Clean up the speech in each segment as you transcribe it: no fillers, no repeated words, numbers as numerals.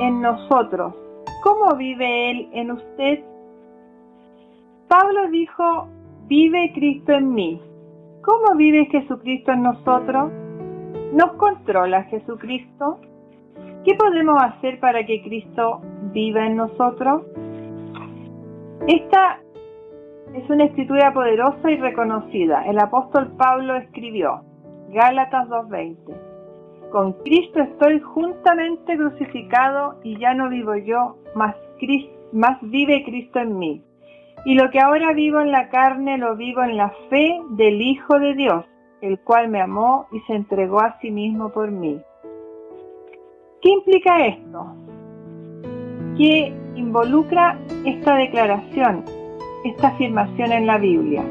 en nosotros, ¿cómo vive Él en usted? Pablo dijo, vive Cristo en mí. ¿Cómo vive Jesucristo en nosotros? ¿Nos controla Jesucristo? ¿Qué podemos hacer para que Cristo viva en nosotros? Esta es una escritura poderosa y reconocida. El apóstol Pablo escribió, Gálatas 2:20, con Cristo estoy juntamente crucificado y ya no vivo yo, mas vive Cristo en mí. Y lo que ahora vivo en la carne lo vivo en la fe del Hijo de Dios, el cual me amó y se entregó a sí mismo por mí. ¿Qué implica esto? ¿Qué involucra esta declaración, esta afirmación en la Biblia?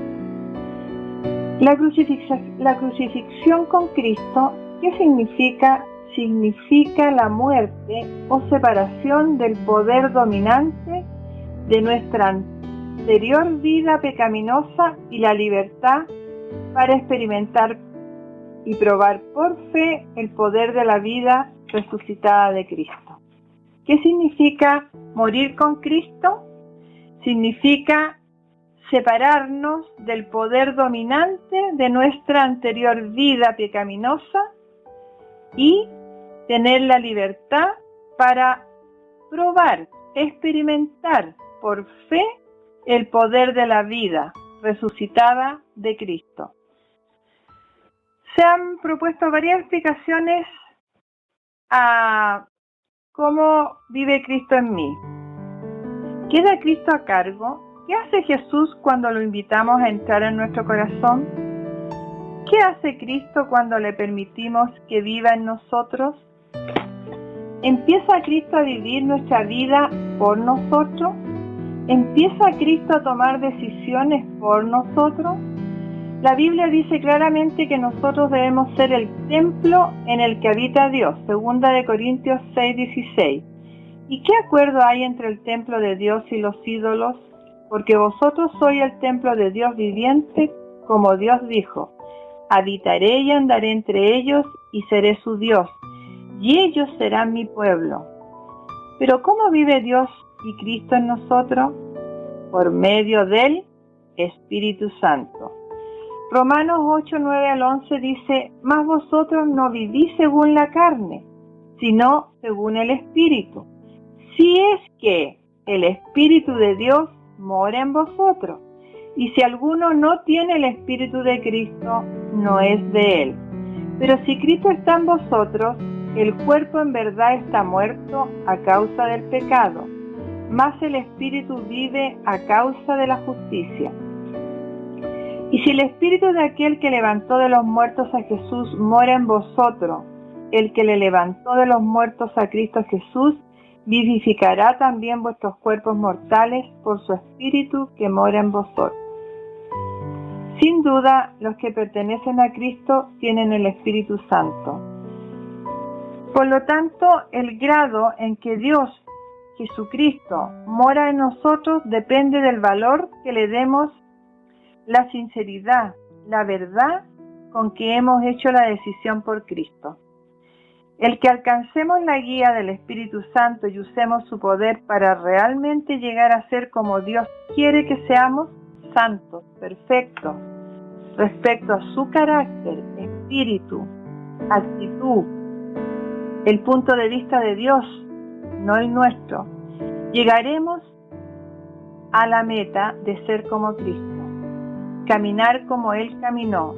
La crucifixión con Cristo, ¿qué significa? Significa la muerte o separación del poder dominante de nuestra anterior vida pecaminosa y la libertad para experimentar y probar por fe el poder de la vida resucitada de Cristo. ¿Qué significa morir con Cristo? Significa separarnos del poder dominante de nuestra anterior vida pecaminosa y tener la libertad para probar, experimentar por fe el poder de la vida resucitada de Cristo. Se han propuesto varias explicaciones a cómo vive Cristo en mí. ¿Queda Cristo a cargo? ¿Qué hace Jesús cuando lo invitamos a entrar en nuestro corazón? ¿Qué hace Cristo cuando le permitimos que viva en nosotros? ¿Empieza Cristo a vivir nuestra vida por nosotros? ¿Empieza Cristo a tomar decisiones por nosotros? La Biblia dice claramente que nosotros debemos ser el templo en el que habita Dios, 2 Corintios 6:16. ¿Y qué acuerdo hay entre el templo de Dios y los ídolos? Porque vosotros sois el templo de Dios viviente, como Dios dijo, habitaré y andaré entre ellos y seré su Dios, y ellos serán mi pueblo. Pero ¿cómo vive Dios y Cristo en nosotros? Por medio del Espíritu Santo. Romanos 8:9-11 dice, mas vosotros no vivís según la carne, sino según el Espíritu. Si es que el Espíritu de Dios mora en vosotros, y si alguno no tiene el Espíritu de Cristo, no es de él. Pero si Cristo está en vosotros, el cuerpo en verdad está muerto a causa del pecado, mas el Espíritu vive a causa de la justicia. Y si el Espíritu de aquel que levantó de los muertos a Jesús mora en vosotros, el que le levantó de los muertos a Cristo Jesús, vivificará también vuestros cuerpos mortales por su Espíritu que mora en vosotros. Sin duda, los que pertenecen a Cristo tienen el Espíritu Santo. Por lo tanto, el grado en que Dios, Jesucristo, mora en nosotros depende del valor que le demos, la sinceridad, la verdad con que hemos hecho la decisión por Cristo. El que alcancemos la guía del Espíritu Santo y usemos su poder para realmente llegar a ser como Dios quiere que seamos, santos, perfectos, respecto a su carácter, espíritu, actitud, el punto de vista de Dios, no el nuestro, llegaremos a la meta de ser como Cristo, caminar como Él caminó.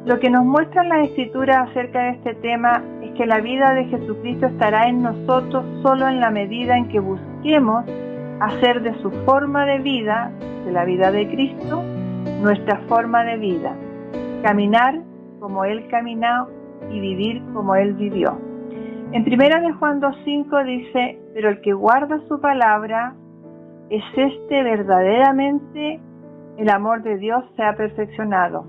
Lo que nos muestran las Escrituras acerca de este tema es que la vida de Jesucristo estará en nosotros solo en la medida en que busquemos hacer de su forma de vida, de la vida de Cristo, nuestra forma de vida, caminar como Él caminó y vivir como Él vivió. En 1 Juan 2:5 dice, pero el que guarda su palabra, es verdaderamente el amor de Dios se ha perfeccionado.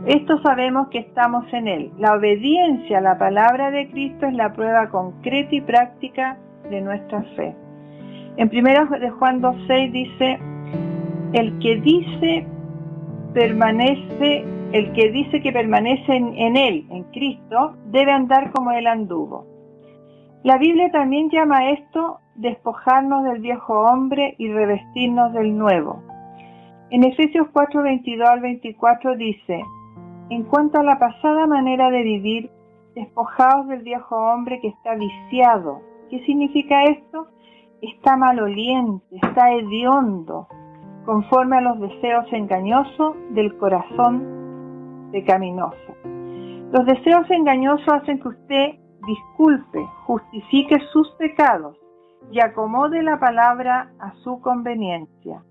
Esto sabemos que estamos en Él. La obediencia a la palabra de Cristo es la prueba concreta y práctica de nuestra fe. En 1 Juan 2:6 dice, el que dice que permanece en Él, en Cristo, debe andar como Él anduvo. La Biblia también llama a esto despojarnos del viejo hombre y revestirnos del nuevo. En Efesios 4, 22 al 24 dice: en cuanto a la pasada manera de vivir, despojaos del viejo hombre que está viciado. ¿Qué significa esto? Está maloliente, está hediondo, conforme a los deseos engañosos del corazón pecaminoso. Los deseos engañosos hacen que usted disculpe, justifique sus pecados y acomode la palabra a su conveniencia.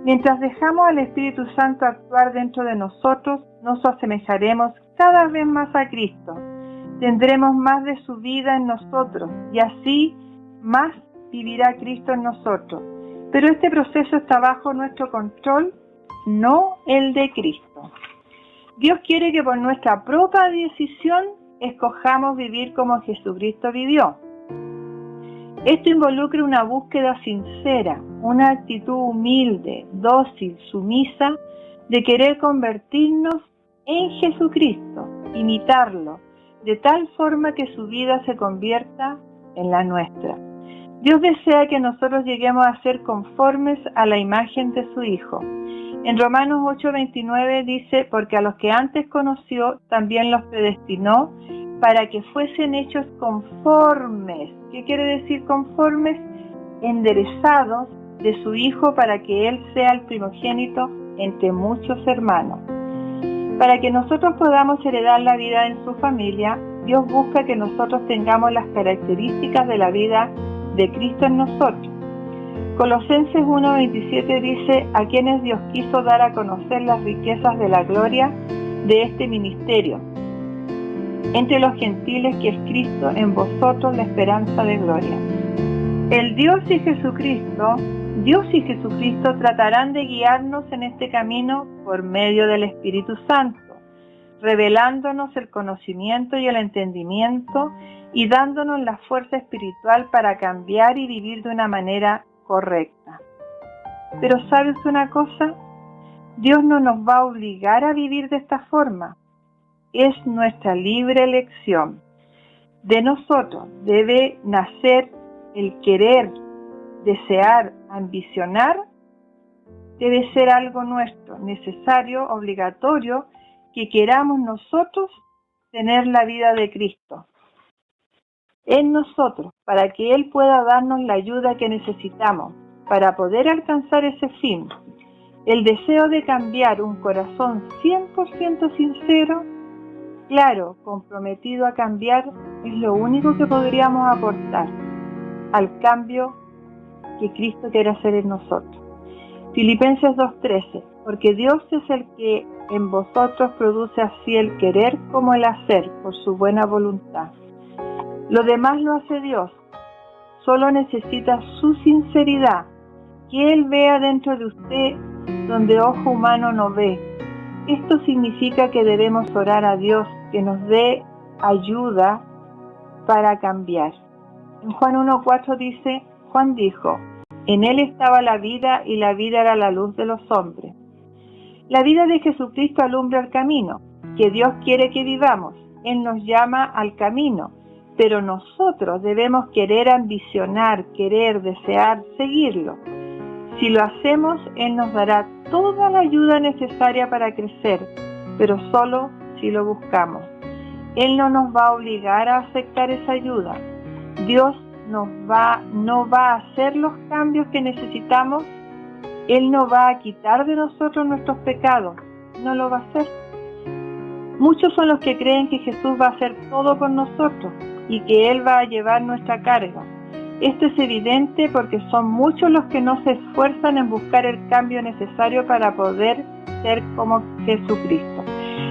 Mientras dejamos al Espíritu Santo actuar dentro de nosotros, nos asemejaremos cada vez más a Cristo. Tendremos más de su vida en nosotros y así más vivirá Cristo en nosotros. Pero este proceso está bajo nuestro control, no el de Cristo. Dios quiere que por nuestra propia decisión escojamos vivir como Jesucristo vivió. Esto involucra una búsqueda sincera, una actitud humilde, dócil, sumisa, de querer convertirnos en Jesucristo, imitarlo, de tal forma que su vida se convierta en la nuestra. Dios desea que nosotros lleguemos a ser conformes a la imagen de su Hijo. En Romanos 8:29 dice: porque a los que antes conoció, también los predestinó para que fuesen hechos conformes. ¿Qué quiere decir conformes? Enderezados de su Hijo, para que Él sea el primogénito entre muchos hermanos. Para que nosotros podamos heredar la vida en su familia, Dios busca que nosotros tengamos las características de la vida de Cristo en nosotros. Colosenses 1:27 dice: a quienes Dios quiso dar a conocer las riquezas de la gloria de este ministerio entre los gentiles, que es Cristo en vosotros, la esperanza de gloria. El Dios y Jesucristo tratarán de guiarnos en este camino por medio del Espíritu Santo, revelándonos el conocimiento y el entendimiento y dándonos la fuerza espiritual para cambiar y vivir de una manera correcta. Pero ¿sabes una cosa? Dios no nos va a obligar a vivir de esta forma. Es nuestra libre elección. De nosotros debe nacer el querer, desear, ambicionar. Debe ser algo nuestro, necesario, obligatorio, que queramos nosotros tener la vida de Cristo en nosotros, para que Él pueda darnos la ayuda que necesitamos para poder alcanzar ese fin. El deseo de cambiar un corazón 100% sincero, claro, comprometido a cambiar, es lo único que podríamos aportar al cambio que Cristo quiere hacer en nosotros. Filipenses 2:13, porque Dios es el que en vosotros produce así el querer como el hacer por su buena voluntad. Lo demás lo hace Dios, solo necesita su sinceridad, que Él vea dentro de usted donde ojo humano no ve. Esto significa que debemos orar a Dios que nos dé ayuda para cambiar. En Juan 1:4 dice: Juan dijo: en Él estaba la vida y la vida era la luz de los hombres. La vida de Jesucristo alumbra el camino que Dios quiere que vivamos. Él nos llama al camino, pero nosotros debemos querer ambicionar, querer, desear, seguirlo. Si lo hacemos, Él nos dará toda la ayuda necesaria para crecer, pero solo si lo buscamos. Él no nos va a obligar a aceptar esa ayuda. Dios no va a hacer los cambios que necesitamos. Él no va a quitar de nosotros nuestros pecados. No lo va a hacer. Muchos son los que creen que Jesús va a hacer todo por nosotros y que Él va a llevar nuestra carga. Esto es evidente porque son muchos los que no se esfuerzan en buscar el cambio necesario para poder ser como Jesucristo.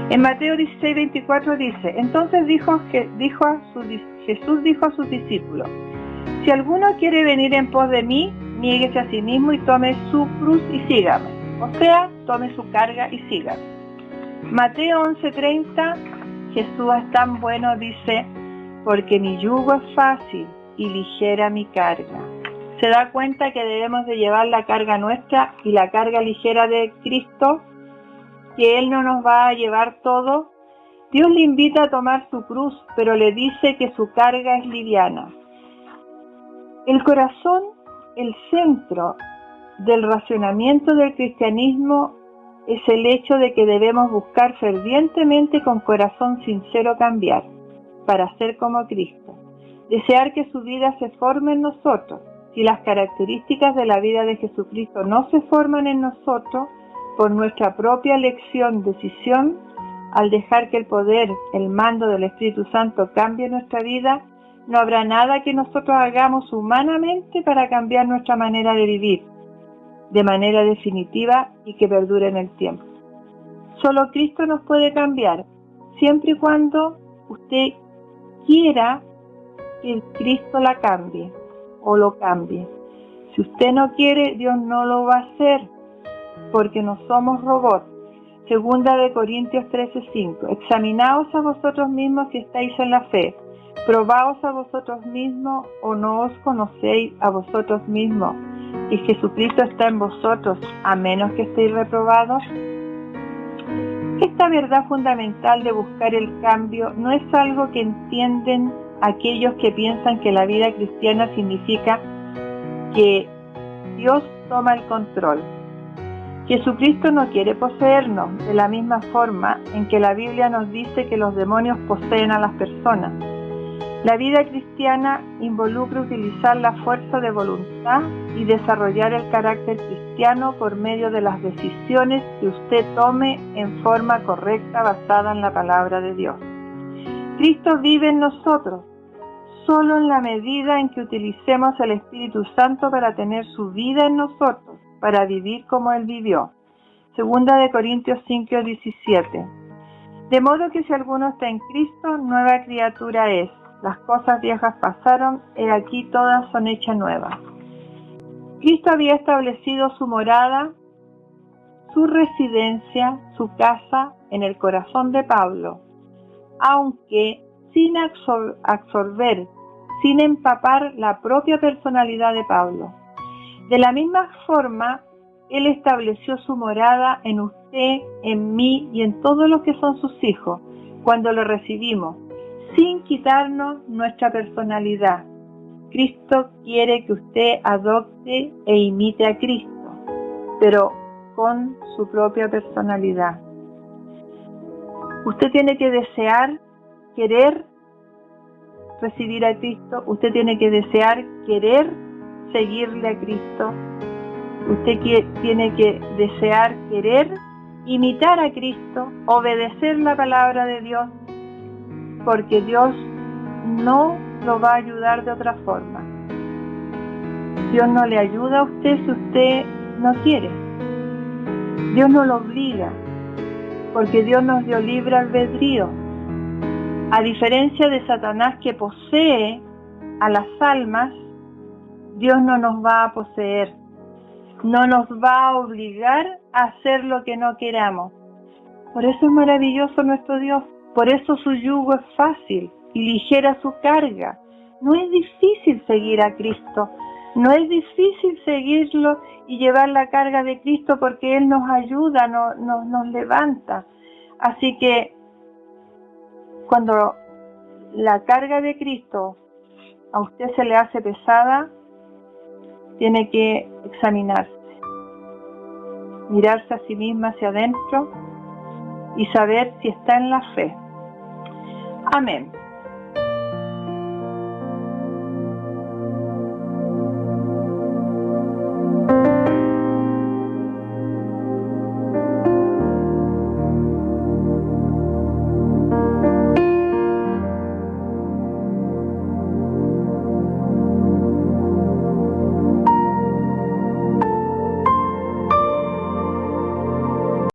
En Mateo 16:24 dice: entonces Jesús dijo a sus discípulos: si alguno quiere venir en pos de mí, niéguese a sí mismo y tome su cruz y sígame. O sea, tome su carga y sígame. Mateo 11:30, Jesús es tan bueno, dice: porque mi yugo es fácil y ligera mi carga. ¿Se da cuenta que debemos de llevar la carga nuestra y la carga ligera de Cristo? Que Él no nos va a llevar todo. Dios le invita a tomar su cruz, pero le dice que su carga es liviana. El corazón, el centro del racionamiento del cristianismo, es el hecho de que debemos buscar fervientemente con corazón sincero cambiar, para ser como Cristo. Desear que su vida se forme en nosotros. Si las características de la vida de Jesucristo no se forman en nosotros, por nuestra propia elección, decisión, al dejar que el poder, el mando del Espíritu Santo cambie nuestra vida, no habrá nada que nosotros hagamos humanamente para cambiar nuestra manera de vivir, de manera definitiva y que perdure en el tiempo. Solo Cristo nos puede cambiar, siempre y cuando usted quiera que Cristo la cambie o lo cambie. Si usted no quiere, Dios no lo va a hacer, porque no somos robots. Segunda de Corintios 13:5. Examinaos a vosotros mismos si estáis en la fe. Probaos a vosotros mismos, o no os conocéis a vosotros mismos, y Jesucristo está en vosotros, a menos que estéis reprobados. Esta verdad fundamental de buscar el cambio no es algo que entienden aquellos que piensan que la vida cristiana significa que Dios toma el control. Jesucristo no quiere poseernos de la misma forma en que la Biblia nos dice que los demonios poseen a las personas. La vida cristiana involucra utilizar la fuerza de voluntad y desarrollar el carácter cristiano por medio de las decisiones que usted tome en forma correcta basada en la palabra de Dios. Cristo vive en nosotros, solo en la medida en que utilicemos el Espíritu Santo para tener su vida en nosotros, para vivir como Él vivió. Segunda de Corintios 5:17. De modo que si alguno está en Cristo, nueva criatura es. Las cosas viejas pasaron, he aquí todas son hechas nuevas. Cristo había establecido su morada, su residencia, su casa en el corazón de Pablo, aunque sin absorber, sin empapar la propia personalidad de Pablo. De la misma forma, Él estableció su morada en usted, en mí y en todos los que son sus hijos, cuando lo recibimos, sin quitarnos nuestra personalidad. Cristo quiere que usted adopte e imite a Cristo, pero con su propia personalidad. Usted tiene que desear, querer recibir a Cristo. Usted tiene que desear, querer seguirle a Cristo. Usted tiene que desear, querer imitar a Cristo, obedecer la palabra de Dios, porque Dios no lo va a ayudar de otra forma. Dios no le ayuda a usted si usted no quiere. Dios no lo obliga, porque Dios nos dio libre albedrío. A diferencia de Satanás, que posee a las almas, Dios no nos va a poseer, no nos va a obligar a hacer lo que no queramos. Por eso es maravilloso nuestro Dios, por eso su yugo es fácil y ligera su carga. No es difícil seguir a Cristo, no es difícil seguirlo y llevar la carga de Cristo, porque Él nos ayuda, nos levanta. Así que cuando la carga de Cristo a usted se le hace pesada, tiene que examinarse, mirarse a sí misma hacia adentro y saber si está en la fe. Amén.